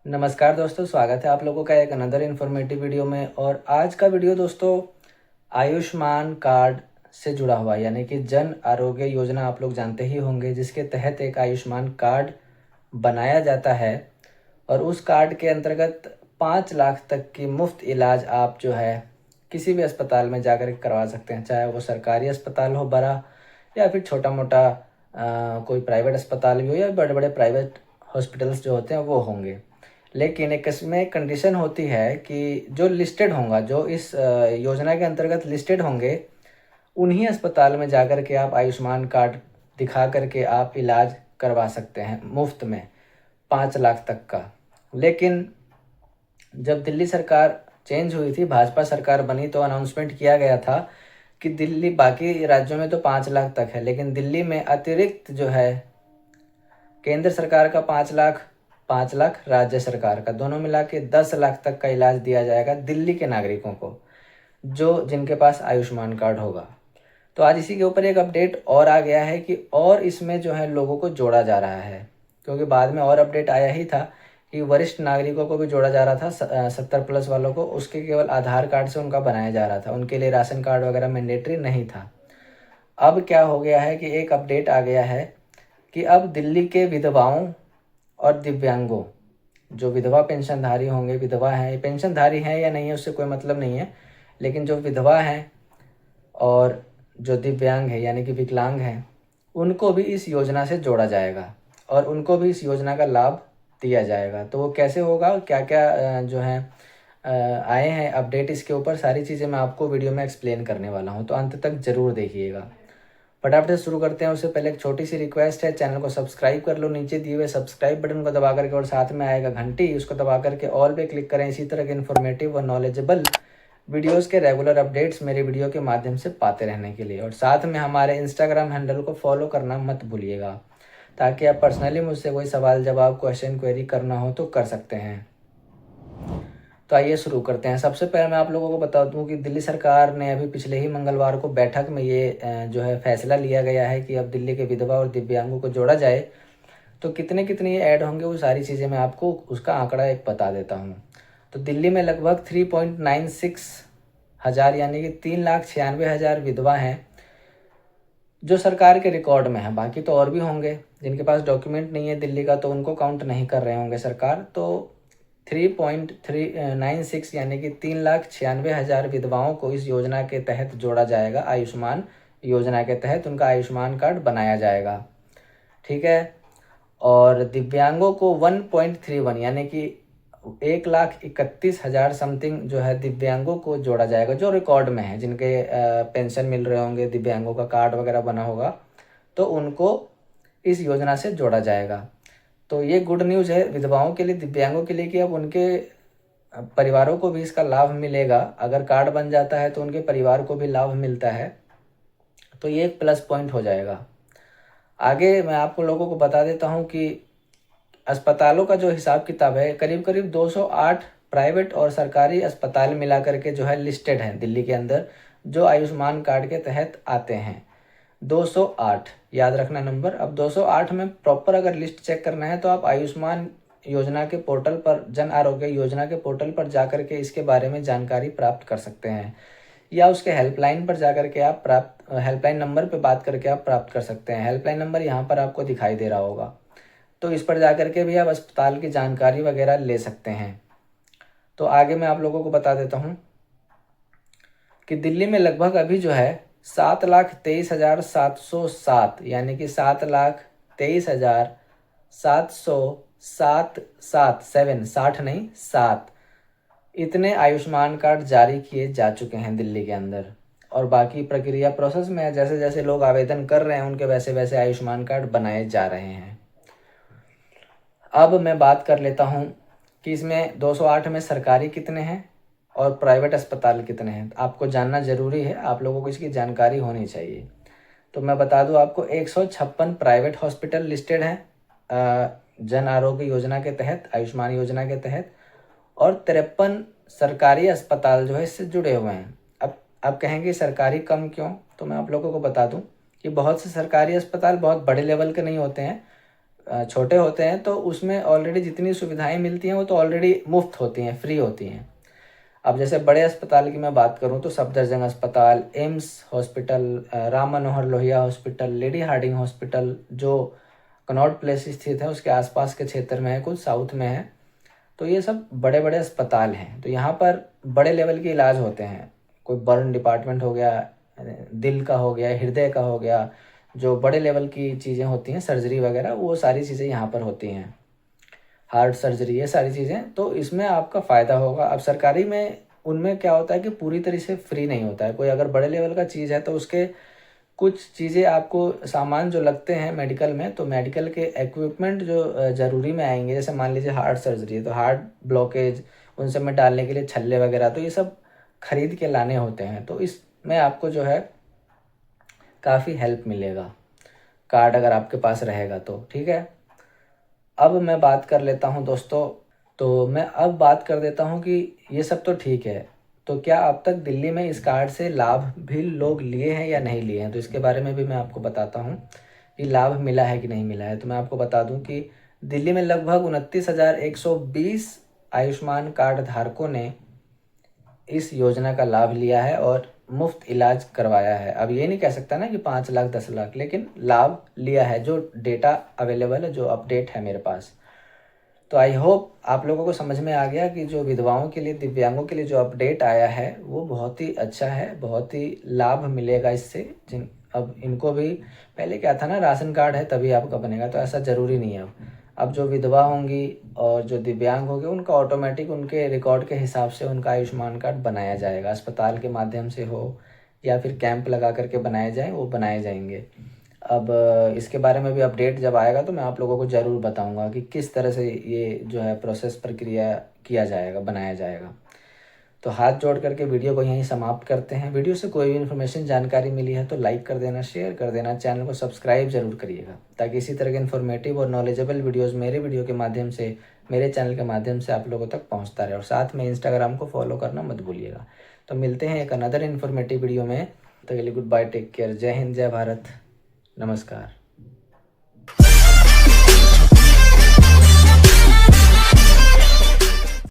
नमस्कार दोस्तों, स्वागत है आप लोगों का एक अनदर इन्फॉर्मेटिव वीडियो में। और आज का वीडियो दोस्तों आयुष्मान कार्ड से जुड़ा हुआ है, यानी कि जन आरोग्य योजना आप लोग जानते ही होंगे, जिसके तहत एक आयुष्मान कार्ड बनाया जाता है। और उस कार्ड के अंतर्गत 5 लाख तक की मुफ्त इलाज आप जो है किसी भी अस्पताल में जाकर के करवा सकते हैं, चाहे वो सरकारी अस्पताल हो बड़ा, या फिर छोटा मोटा कोई प्राइवेट अस्पताल भी हो, या बड़े बड़े प्राइवेट हॉस्पिटल्स जो होते हैं वो होंगे। लेकिन एक इसमें कंडीशन होती है कि जो लिस्टेड होगा, जो इस योजना के अंतर्गत लिस्टेड होंगे, उन्हीं अस्पताल में जाकर के आप आयुष्मान कार्ड दिखा करके आप इलाज करवा सकते हैं मुफ्त में, 5 लाख तक का। लेकिन जब दिल्ली सरकार चेंज हुई थी, भाजपा सरकार बनी, तो अनाउंसमेंट किया गया था कि दिल्ली, बाकी राज्यों में तो 5 लाख तक है, लेकिन दिल्ली में अतिरिक्त जो है केंद्र सरकार का 5 लाख, 5 लाख राज्य सरकार का, दोनों मिला के 10 लाख तक का इलाज दिया जाएगा दिल्ली के नागरिकों को, जो जिनके पास आयुष्मान कार्ड होगा। तो आज इसी के ऊपर एक अपडेट और आ गया है कि और इसमें जो है लोगों को जोड़ा जा रहा है, क्योंकि बाद में और अपडेट आया ही था कि वरिष्ठ नागरिकों को भी जोड़ा जा रहा था, 70+ वालों को, उसके केवल आधार कार्ड से उनका बनाया जा रहा था, उनके लिए राशन कार्ड वगैरह मैंडेटरी नहीं था। अब क्या हो गया है कि एक अपडेट आ गया है कि अब दिल्ली के विधवाओं और दिव्यांगों, जो विधवा पेंशनधारी होंगे, विधवा हैं, पेंशनधारी हैं या नहीं है उससे कोई मतलब नहीं है, लेकिन जो विधवा हैं और जो दिव्यांग है यानी कि विकलांग हैं, उनको भी इस योजना से जोड़ा जाएगा और उनको भी इस योजना का लाभ दिया जाएगा। तो वो कैसे होगा, क्या क्या जो है आए हैं अपडेट, इसके ऊपर सारी चीज़ें मैं आपको वीडियो में एक्सप्लेन करने वाला हूँ, तो अंत तक ज़रूर देखिएगा। फटाफट से शुरू करते हैं। उससे पहले एक छोटी सी रिक्वेस्ट है, चैनल को सब्सक्राइब कर लो, नीचे दिए हुए सब्सक्राइब बटन को दबा करके, और साथ में आएगा घंटी, उसको दबा करके ऑल पे क्लिक करें। इसी तरह के इन्फॉर्मेटिव और नॉलेजेबल वीडियोस के रेगुलर अपडेट्स मेरे वीडियो के माध्यम से पाते रहने के लिए। और साथ में हमारे इंस्टाग्राम हैंडल को फॉलो करना मत भूलिएगा, ताकि आप पर्सनली मुझसे कोई सवाल जवाब क्वेश्चन क्वेरी करना हो तो कर सकते हैं। तो आइए शुरू करते हैं। सबसे पहले मैं आप लोगों को बता दूं कि दिल्ली सरकार ने अभी पिछले ही मंगलवार को बैठक में ये जो है फैसला लिया गया है कि अब दिल्ली के विधवा और दिव्यांगों को जोड़ा जाए। तो कितने कितने ये ऐड होंगे, वो सारी चीज़ें मैं आपको उसका आंकड़ा एक बता देता हूँ। तो दिल्ली में लगभग 3.96 हज़ार यानी कि 3,96,000 विधवा हैं जो सरकार के रिकॉर्ड में है। बाकी तो और भी होंगे जिनके पास डॉक्यूमेंट नहीं है दिल्ली का, तो उनको काउंट नहीं कर रहे होंगे सरकार। तो 3.96 यानी कि 3,96,000 विधवाओं को इस योजना के तहत जोड़ा जाएगा। आयुष्मान योजना के तहत उनका आयुष्मान कार्ड बनाया जाएगा, ठीक है। और दिव्यांगों को 1.31 यानी कि 1,31,000 समथिंग जो है दिव्यांगों को जोड़ा जाएगा, जो रिकॉर्ड में है, जिनके पेंशन मिल रहे होंगे, दिव्यांगों का कार्ड वगैरह बना होगा, तो उनको इस योजना से जोड़ा जाएगा। तो ये गुड न्यूज़ है विधवाओं के लिए, दिव्यांगों के लिए, कि अब उनके परिवारों को भी इसका लाभ मिलेगा। अगर कार्ड बन जाता है तो उनके परिवार को भी लाभ मिलता है, तो ये एक प्लस पॉइंट हो जाएगा। आगे मैं आपको लोगों को बता देता हूँ कि अस्पतालों का जो हिसाब किताब है, करीब करीब 208 प्राइवेट और सरकारी अस्पताल मिला करके जो है लिस्टेड हैं दिल्ली के अंदर, जो आयुष्मान कार्ड के तहत आते हैं। 208 याद रखना नंबर। अब 208 में प्रॉपर अगर लिस्ट चेक करना है तो आप आयुष्मान योजना के पोर्टल पर, जन आरोग्य योजना के पोर्टल पर जाकर के इसके बारे में जानकारी प्राप्त कर सकते हैं, या उसके हेल्पलाइन पर जाकर के आप हेल्पलाइन नंबर पर बात करके आप प्राप्त कर सकते हैं। हेल्पलाइन नंबर यहाँ पर आपको दिखाई दे रहा होगा, तो इस पर जाकर के भी आप अस्पताल की जानकारी वगैरह ले सकते हैं। तो आगे मैं आप लोगों को बता देता हूँ कि दिल्ली में लगभग अभी जो है 7,23,707 यानी कि 7,23,707 7 नहीं 7 इतने आयुष्मान कार्ड जारी किए जा चुके हैं दिल्ली के अंदर। और बाकी प्रक्रिया प्रोसेस में है, जैसे जैसे लोग आवेदन कर रहे हैं उनके वैसे वैसे आयुष्मान कार्ड बनाए जा रहे हैं। अब मैं बात कर लेता हूँ कि इसमें 208 में सरकारी कितने हैं और प्राइवेट अस्पताल कितने हैं। आपको जानना ज़रूरी है, आप लोगों को इसकी जानकारी होनी चाहिए। तो मैं बता दूं आपको, 156 प्राइवेट हॉस्पिटल लिस्टेड हैं जन आरोग्य योजना के तहत, आयुष्मान योजना के तहत, और 53 सरकारी अस्पताल जो है इससे जुड़े हुए हैं। अब कहेंगे सरकारी कम क्यों, तो मैं आप लोगों को बता दूं कि बहुत से सरकारी अस्पताल बहुत बड़े लेवल के नहीं होते हैं, छोटे होते हैं तो उसमें ऑलरेडी जितनी सुविधाएं मिलती हैं वो तो ऑलरेडी मुफ्त होती हैं, फ्री होती हैं। अब जैसे बड़े अस्पताल की मैं बात करूं तो सफदरजंग अस्पताल, AIIMS hospital, Ram Manohar Lohia hospital, lady Hardinge hospital जो कनॉट प्लेस स्थित है उसके आसपास के क्षेत्र में है, कुछ साउथ में है। तो ये सब बड़े बड़े अस्पताल हैं। तो यहाँ पर बड़े लेवल के इलाज होते हैं। कोई बर्न डिपार्टमेंट हो गया, दिल का हो गया, हृदय का हो गया, जो बड़े लेवल की चीज़ें होती हैं, सर्जरी वगैरह, वो सारी चीज़ें यहाँ पर होती हैं। हार्ट सर्जरी, ये सारी चीज़ें, तो इसमें आपका फ़ायदा होगा। अब सरकारी में उनमें क्या होता है कि पूरी तरह से फ्री नहीं होता है। कोई अगर बड़े लेवल का चीज़ है तो उसके कुछ चीज़ें आपको, सामान जो लगते हैं मेडिकल में, तो मेडिकल के इक्विपमेंट जो ज़रूरी में आएंगे, जैसे मान लीजिए हार्ट सर्जरी है तो हार्ट ब्लॉकेज उन सब में डालने के लिए छल्ले वगैरह, तो ये सब खरीद के लाने होते हैं। तो इसमें आपको जो है काफ़ी हेल्प मिलेगा, कार्ड अगर आपके पास रहेगा तो। ठीक है, अब मैं बात कर लेता हूँ दोस्तों, तो मैं अब बात कर देता हूँ कि ये सब तो ठीक है, तो क्या अब तक दिल्ली में इस कार्ड से लाभ भी लोग लिए हैं या नहीं लिए हैं, तो इसके बारे में भी मैं आपको बताता हूँ कि लाभ मिला है कि नहीं मिला है। तो मैं आपको बता दूँ कि दिल्ली में लगभग 29,120 आयुष्मान कार्ड धारकों ने इस योजना का लाभ लिया है और मुफ्त इलाज करवाया है। अब ये नहीं कह सकता ना कि 5 लाख 10 लाख, लेकिन लाभ लिया है, जो डेटा अवेलेबल है, जो अपडेट है मेरे पास। तो आई होप आप लोगों को समझ में आ गया कि जो विधवाओं के लिए, दिव्यांगों के लिए जो अपडेट आया है वो बहुत ही अच्छा है, बहुत ही लाभ मिलेगा इससे। अब इनको भी, पहले क्या था ना, राशन कार्ड है तभी आपका बनेगा, तो ऐसा ज़रूरी नहीं है। अब जो विधवा होंगी और जो दिव्यांग होंगे उनका ऑटोमेटिक उनके रिकॉर्ड के हिसाब से उनका आयुष्मान कार्ड बनाया जाएगा, अस्पताल के माध्यम से हो या फिर कैंप लगा करके बनाए जाए, वो बनाए जाएंगे। अब इसके बारे में भी अपडेट जब आएगा तो मैं आप लोगों को ज़रूर बताऊंगा कि किस तरह से ये जो है प्रोसेस, प्रक्रिया किया जाएगा, बनाया जाएगा। तो हाथ जोड़ करके वीडियो को यहीं समाप्त करते हैं। वीडियो से कोई भी इन्फॉर्मेशन, जानकारी मिली है तो लाइक कर देना, शेयर कर देना, चैनल को सब्सक्राइब जरूर करिएगा, ताकि इसी तरह के इन्फॉर्मेटिव और नॉलेजेबल वीडियोज़ मेरे वीडियो के माध्यम से, मेरे चैनल के माध्यम से आप लोगों तक पहुँचता रहे। और साथ में इंस्टाग्राम को फॉलो करना मत भूलिएगा। तो मिलते हैं एक अनदर इन्फॉर्मेटिव वीडियो में। तो के लिए गुड बाय, टेक केयर, जय हिंद, जय भारत, नमस्कार।